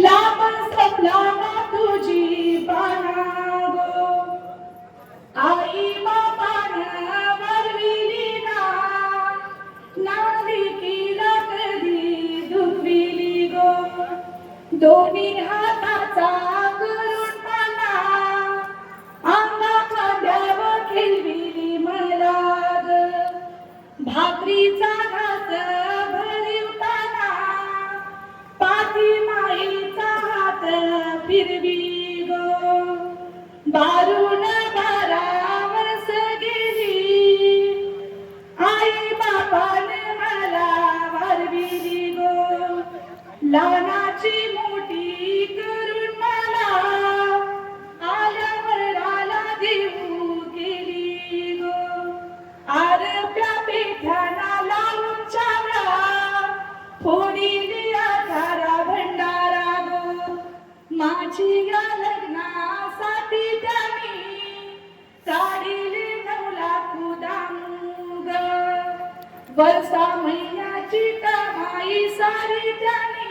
लांब सपला ना तुझी बाणा गो, आई बापानं वरविली ना, नाविकीला कधी दुखविली गो. दोन्ही हाताचा करून मला, अंगा खांद्यावर खिलविली मला ग. भाकरीचा घास भरवताना, पाठी माईचा हात फिरवी गो. बारून 12 वर्ष गेली, आई बापाने मला वारविली गो. लहानाची मोठी करून मला, आल्यावराला देऊ केली गो. आरप्या पेठ्याना लावून चारा, फोडीली आधारा भंडारा गो. माझी या लग्नासाठी त्यांनी काढिले 9 लाख दामू ग. वर्षा महिन्याची कमाई सारी त्यांनी